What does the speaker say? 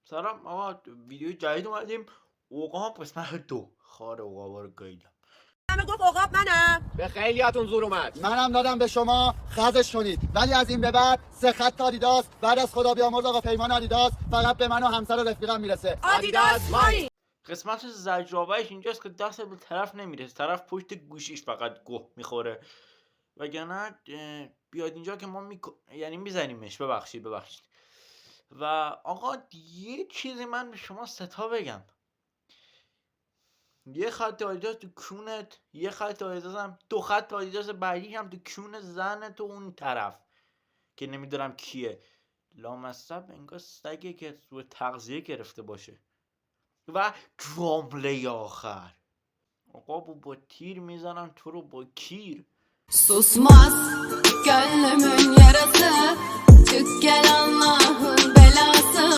سلام آقا، ویدیو جدید اومدیم. اوقاب قسمت 2. خار اوقابا رو گاییدم. همه گفت عقاب منم. به خیلیاتون زور اومد. منم دادم به شما خزش کنید، ولی از این به بعد 3 خط آدیداس بعد از خدا بیامرز آقا پیمان آدیداس فقط به من و همسر و رفیقم میرسه. آدیداس مانی. قسمت زجرآورش اینجاست که دست به طرف نمیرسه، طرف پشت گوشیش فقط گه میخوره. وگرنه بیاد اینجا که ما یعنی میزنیمش. ببخشید. و آقا یه چیزی من به شما ستا بگم. یه خط آدیداس تو کونت، یه خط آدیداس هم 2 خط آدیداس بعدی هم تو کون زنت و اون طرف که نمیدونم کیه. لامصب انگار سگه که سوء تغذیه گرفته باشه. و جمله آخر، آقا با تیر میزنم تو رو با کیر. Susmaz gönlümün yarası, tükken Allah'ın belası.